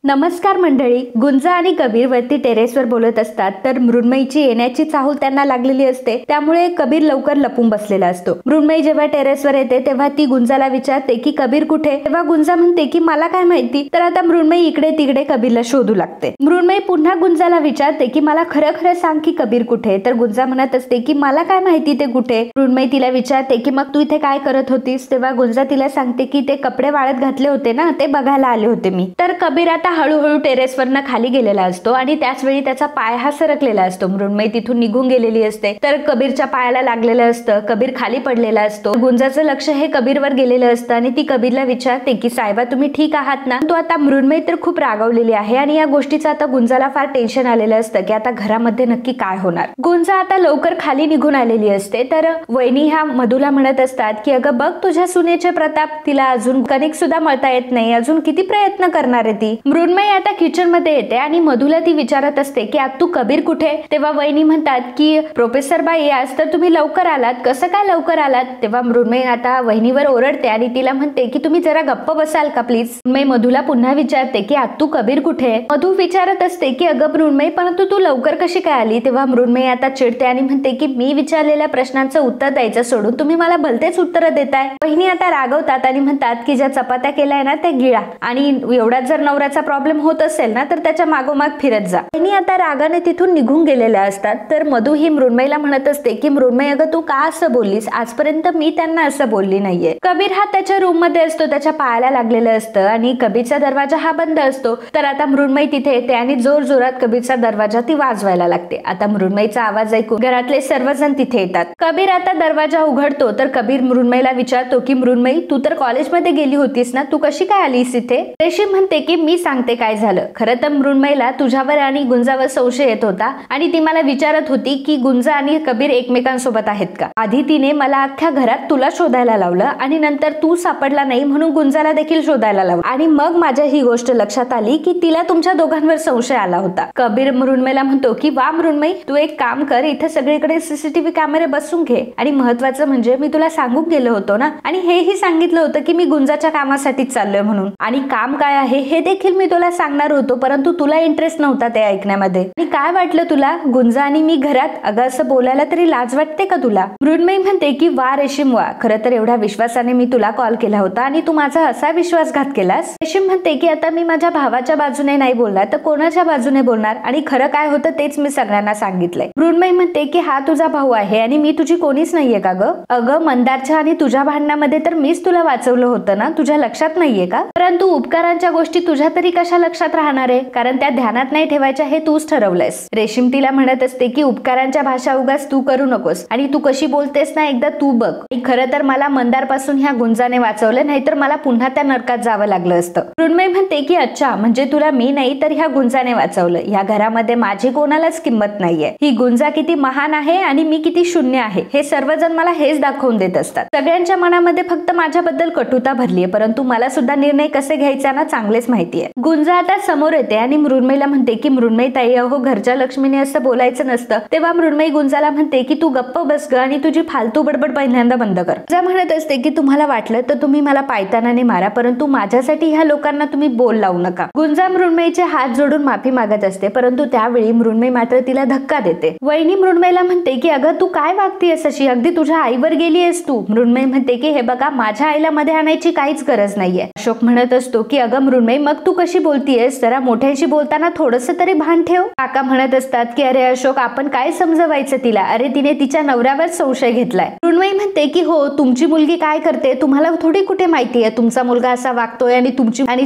नमस्कार मंडळी. गुंजा आणि कबीर वरती टेरेसवर बोलत असतात तर मृण्मयीची येण्याची चाहूल त्यांना लागलेली असते. त्यामुळे कबीर लवकर लपून बसलेला असतो. मृण्मयी जेव्हा टेरेसवर येते तेव्हा ती गुंजाला विचारते की कबीर कुठे. तेव्हा गुंजा म्हणते की मला काय माहिती. तर आता मृण्मयी इकडे तिकडे कबीरला शोधू लागते. मृण्मयी पुन्हा गुंजाला विचारते की मला खरं खरं सांग की कबीर कुठे. तर गुंजा म्हणत असते की मला काय माहिती ते कुठे. मृण्मयी तिला विचारते की मग तू इथे काय करत होतीस. तेव्हा गुंजा तिला सांगते की ते कपडे वाळत घातले होते ना, ते बघायला आले होते मी. तर कबीर आता हळूहळू टेरेसवरनं खाली गेलेला असतो आणि त्याच वेळी त्याचा पाय हा सरकलेला असतो. मृण्मयी तिथून निघून गेलेली असते. तर कबीरच्या पायाला लागलेलं असतं. कबीर खाली पडलेला असतो. गुंजाचं लक्ष हे कबीरवर गेलेलं असतं आणि ती कबीरला विचारते की साहेबा तुम्ही ठीक आहात ना. तो आता मृण्मयी तर खूप रागावलेली आहे आणि या गोष्टीचं आता गुंजाला फार टेन्शन आलेलं असतं की आता घरामध्ये नक्की काय होणार. गुंजा आता लवकर खाली निघून आलेली असते. तर वहिनी ह्या मधूला म्हणत असतात की अगं बघ तुझ्या सुनेचे प्रताप, तिला अजून कणिक सुद्धा मळता येत नाही, अजून किती प्रयत्न करणार आहे ती. मृण्मयी आता किचन मध्ये येते आणि मधूला ती विचारत असते की तू कबीर कुठे. तेव्हा वहिनी म्हणतात की प्रोफेसर बाई आज तर तुम्ही लवकर आलात, कसं काय लवकर आलात. तेव्हा मृण्मयी आता वहिनीवर ओरडते आणि तिला म्हणते की तुम्ही जरा गप्प बसाल का प्लीज. मृण्मयी मधूला पुन्हा विचारते की तू कबीर कुठे. मधू विचारत असते की अगं मृण्मयी परंतु तू लवकर कशी काय आली. तेव्हा मृण्मयी आता चिडते आणि म्हणते की मी विचारलेल्या प्रश्नांचं उत्तर द्यायचं सोडून तुम्ही मला भलतेच उत्तर देताय. वहिनी आता रागवतात आणि म्हणतात की ज्या चपात्या केलाय ना त्या गिळा आणि एवढ्यात जर नवऱ्याचा प्रॉब्लेम होत असेल ना तर त्याच्या मागोमाग फिरत जा. वहिनी आता रागाने तिथून निघून गेलेल्या असतात. तर मधू ही मृण्मयीला म्हणत असते की मृण्मयी अगं तू का असं बोललीस, आजपर्यंत मी त्यांना असं बोलली नाहीये. कबीर हा त्याच्या रूम मध्ये असतो, त्याच्या पायाला लागलेलं असतं आणि कबीरचा दरवाजा हा बंद असतो. तर आता मृण्मयी तिथे येते आणि जोर जोरात कबीरचा दरवाजा ती वाजवायला लागते. आता मृण्मयीचा आवाज ऐकून घरातले सर्वजण तिथे येतात. कबीर आता दरवाजा उघडतो तर कबीर मृण्मयीला विचारतो की मृण्मयी तू तर कॉलेजमध्ये गेली होतीस ना, तू कशी काय आलीस इथे. रेशीम म्हणते की मी सांगते काय झालं. खरं तर मृण्मयीला तुझ्यावर आणि गुंजावर संशय येत होता आणि ती मला विचारत होती की गुंजा आणि कबीर एकमेकांसोबत आहेत का. आधी तिने मला अख्ख्या घरात तुला शोधायला लावलं आणि नंतर तू सापडला नाही म्हणून गुंजाला देखील शोधायला लावलं आणि मग माझ्या ही गोष्ट लक्षात आली की तिला तुमच्या दोघांवर संशय आला होता. कबीर मृण्मयीला म्हणतो की वा मृण्मयी तू एक काम कर, इथे सगळीकडे सीसीटीव्ही कॅमेरे बसवून घे आणि महत्वाचं म्हणजे मी तुला सांगून गेलो होतो ना आणि हेही सांगितलं होतं की मी गुंजाच्या कामासाठीच चाललोय म्हणून आणि काम काय आहे हे देखील मी तुला सांगणार होतो परंतु तुला इंटरेस्ट नव्हता ते ऐकण्यामध्ये. आणि काय वाटलं तुला गुंजा आणि मी घरात. अगं असं बोलायला तरी लाज वाटते का तुला. मृण्मयी म्हणते की वा रेशीम वा, खरं तर एवढ्या विश्वासाने मी तुला कॉल केला होता आणि तू माझा असा विश्वासघात केलास. रेशीम म्हणते की आता मी माझ्या भावाच्या बाजूने नाही बोलणार तर कोणाच्या बाजूने बोलणार आणि खरं काय होतं तेच मी सगळ्यांना सांगितलंय. मृण्मयी म्हणते की हा तुझा भाऊ आहे आणि मी तुझी कोणीच नाहीये का ग. अगं मंदारच्या आणि तुझ्या भांडणामध्ये तर मीच तुला वाचवलं होतं ना, तुझ्या लक्षात नाहीये का. परंतु उपकारांच्या गोष्टी तुझ्या तरी कशा लक्षात राहणार आहे, कारण त्या ध्यानात नाही ठेवायच्या हे तूच ठरवलंयस. रेशीम तिला म्हणत असते की उपकारांच्या भाषा उगाच तू करू नकोस आणि तू कशी बोलतेस ना एकदा तू बघ. खरं तर मला मंदार पासून ह्या गुंजाने वाचवलं, नाहीतर मला पुन्हा त्या नरकात जावं लागलं असतं. मृण्मयी म्हणते की अच्छा म्हणजे तुला मी नाही तर ह्या गुंजाने वाचवलं. ह्या घरामध्ये माझी कोणालाच किंमत नाहीये. ही गुंजा किती महान आहे आणि मी किती शून्य आहे हे सर्वजण मला हेच दाखवून देत असतात. सगळ्यांच्या मनामध्ये फक्त माझ्याबद्दल कटुता भरलीये परंतु मला सुद्धा निर्णय कसे घ्यायचे ना चांगलेच माहितीये. गुंजा आता समोर येते आणि मृण्मयीला म्हणते की मृण्मयी ताई अहो घरच्या लक्ष्मीने असं बोलायचं नसतं. तेव्हा मृण्मयी गुंजाला म्हणते की तू गप्प बस ग आणि तुझी फालतू बडबड पहिल्यांदा बंद कर. गुंजा म्हणत असते की तुम्हाला वाटलं तर तुम्ही मला पायतानाने मारा परंतु माझ्यासाठी ह्या लोकांना तुम्ही बोल लावू नका. गुंजा मृण्मयीचे हात जोडून माफी मागत असते परंतु त्यावेळी मृण्मयी मात्र तिला धक्का देते. वहिनी मृण्मयीला म्हणते की अगं तू काय वागतीयस अशी, अगदी तुझ्या आईवर गेलीयस तू. मृण्मयी म्हणते की हे बघा माझ्या आईला मध्ये आणायची काहीच गरज नाहीये. अशोक म्हणत असतो की अगं मृण्मयी मग तू कशी बोलतीयस, जरा मोठ्यांशी बोलताना थोडस तरी भान ठेव. काका म्हणत असतात की अरे अशोक आपण काय समजवायचं तिला, अरे तिने तिच्या नवऱ्यावर संशय घेतलाय. मृण्मयी म्हणते की हो तुमची मुलगी काय करते तुम्हाला थोडी कुठे माहितीये, तुमचा मुलगा असा वागतोय आणि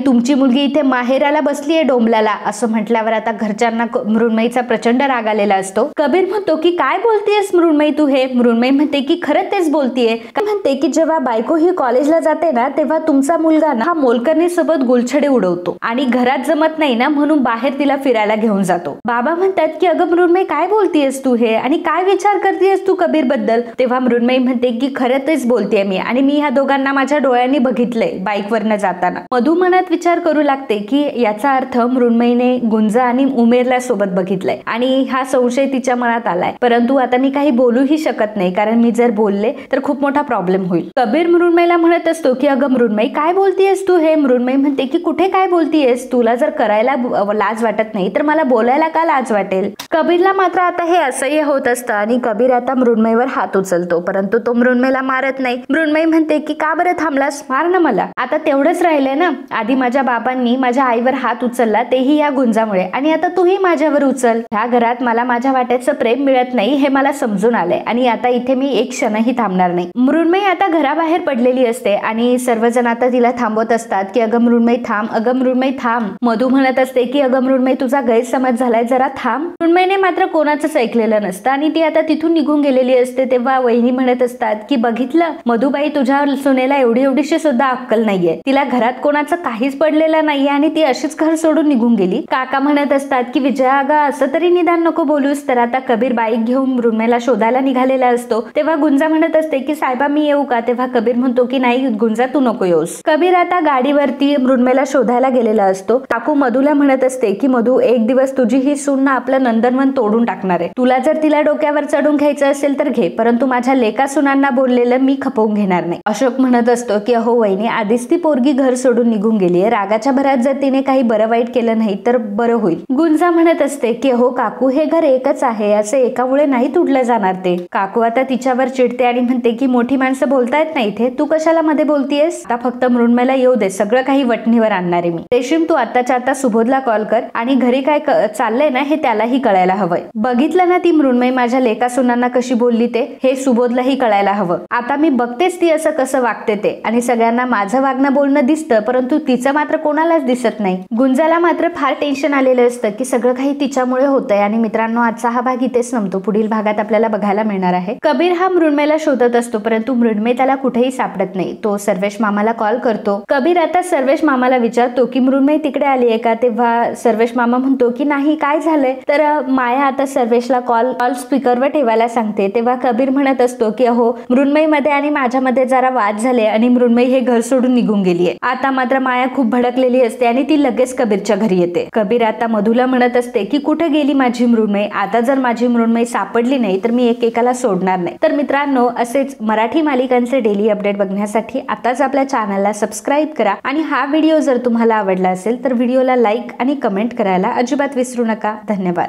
तुमची मुलगी इथे माहेराला बसलीये डोंबल्याला. असं म्हटल्यावर आता घरच्यांना मृण्मयीचा प्रचंड राग आलेला असतो. कबीर म्हणतो की काय बोलतेयस मृण्मयी तू हे. मृण्मयी म्हणते की खरं तेच बोलतीये. म्हणते की जेव्हा बायको ही कॉलेजला जाते ना तेव्हा तुमचा मुलगा ना हा मोलकर्णी सोबत गुलछडे उडवतो आणि घरात जमत नाही ना म्हणून बाहेर तिला फिरायला घेऊन जातो. बाबा म्हणतात की अगं मृण्मयी काय बोलतेयस तू हे आणि काय विचार करतेयस तू कबीर बद्दल. तेव्हा मृण्मयी म्हणते की खरं तेच बोलतेय मी आणि मी ह्या दोघांना माझ्या डोळ्यांनी बघितलंय बाईक वरनं जाताना. मधू मनात विचार करू लागते की याचा अर्थ मृण्मयीने गुंजा आणि उमेरला सोबत बघितलंय आणि हा संशय तिच्या मनात आलाय. परंतु आता मी काही बोलूही शकत नाही कारण मी जर बोलले तर खूप मोठा प्रॉब्लेम होईल. कबीर मृण्मयीला म्हणत असतो की अगं मृण्मयी काय बोलतेयस तू हे. मृण्मयी म्हणते की कुठे काय बोलतेय बोलतीयस, तुला जर करायला लाज वाटत नाही तर मला बोलायला का लाज वाटेल. कबीरला मात्र आता हे असह्य होत असतं आणि कबीर आता मृण्मयीवर हात उचलतो, परंतु तो मृण्मयीला मारत नाही. मृण्मयी म्हणते की का बरं थांबलास, मार ना मला. आता तेवढंच राहिलंय ना, आधी माझ्या बाबांनी माझ्या आईवर हात उचलला तेही या गुंजामुळे, आणि आता तूही माझ्यावर उचल. ह्या घरात मला माझ्या वाट्याचं प्रेम मिळत नाही हे मला समजून आलंय आणि आता इथे मी एक क्षणही थांबणार नाही. मृण्मयी आता घराबाहेर पडलेली असते आणि सर्वजण आता तिला थांबवत असतात की अगं मृण्मयी थांब, अगं मृण्मयी थांब. मधू म्हणत असते की अगं मृण्मयी तुझा गैरसमज झालाय, जरा थांब. मृण्मयीने मात्र कोणाचंच ऐकलेलं नसतं आणि ती आता तिथून निघून गेलेली असते. तेव्हा वहिनी म्हणत असतात की बघितलं मधुबाई, तुझ्या सुनेला एवढीशी सुद्धा अक्कल नाहीये, तिला घरात कोणाचं काहीच पडलेलं नाहीये आणि ती अशीच घर सोडून निघून गेली. काका म्हणत असतात की विजया अगं असं तरी निदान नको बोलूस. तर आता कबीर बाईक घेऊन मृण्मयीला शोधायला निघालेला असतो. तेव्हा गुंजा म्हणत असते की साहेबा मी येऊ का. तेव्हा कबीर म्हणतो की नाही गुंजा तू नको येऊस. कबीर आता गाडीवरती मृण्मयीला शोधायला गेलेला असतो. काकू मधूला म्हणत असते की मधू, एक दिवस तुझी ही सून ना आपलं नंदनवन तोडून टाकणार आहे. तुला जर तिला डोक्यावर चढून घ्यायचं असेल तर घे, परंतु माझ्या लेका सुनांना बोललेलं मी खपवून घेणार नाही. अशोक म्हणत असतो की अहो वहिनी, आधीच ती पोरगी घर सोडून निघून गेलीये, रागाच्या भरात जर तिने काही बरं वाईट केलं नाही तर बरं होईल. गुंजा म्हणत असते की अहो काकू, हे घर एकच आहे, असं एकामुळे नाही तुटलं जाणार ते. काकू आता तिच्यावर चिडते आणि म्हणते की मोठी माणसं बोलतायत ना इथे, तू कशाला मध्ये बोलतीयस. आता फक्त मृण्मयीला येऊ दे, सगळं काही वटणीवर आणणार आहे मी. रेशीम तू आताच्या आता सुबोधला कॉल कर आणि घरी काय चाललंय ना हे त्यालाही कळायला हवंय. बघितलं ना ती मृण्मयी माझ्या लेका सुनांना कशी बोलली ते, हे सुबोधलाही कळायला हवं. आता मी बघतेच ती असं कसं वागते ते, आणि सगळ्यांना माझं वागणं बोलणं दिसतं परंतु तिचं मात्र कोणालाच दिसत नाही. गुंजाला मात्र फार टेन्शन आलेलं असतं की सगळं काही तिच्यामुळे होतंय. आणि मित्रांनो, आजचा हा भाग इथेच संपतो. पुढील भागात आपल्याला बघायला मिळणार आहे कबीर हा मृण्मयीला शोधत असतो परंतु मृण्मयी त्याला कुठेही सापडत नाही. तो सर्वेश मामाला कॉल करतो. कबीर आता सर्वेश मामाला विचारतो की मृण्मयी तिकडे आली आहे का. तेव्हा सर्वेश मामा म्हणतो की नाही, काय झालंय. तर माया आता सर्वेशला कॉल स्पीकरवर ठेवायला सांगते. तेव्हा कबीर म्हणत असतो की अहो मृण्मयी मध्ये आणि माझ्यामध्ये जरा वाद झाले आणि मृण्मयी हे घर सोडून निघून गेलीये. आता मात्र माया खूप भडकलेली असते आणि ती लगेच कबीरच्या घरी येते. कबीर आता मधूला म्हणत असते की कुठे गेली माझी मृण्मयी, आता जर माझी मृण्मयी सापडली नाही तर मी एकेकाला सोडणार नाही. तर मित्रांनो, असेच मराठी मालिकांचे डेली अपडेट बघण्यासाठी आताच आपल्या चॅनलला सबस्क्राईब करा आणि हा व्हिडिओ जर तुम्हाला आवडला असेल तर व्हिडिओला लाईक आणि कमेंट करायला अजिबात विसरू नका. धन्यवाद.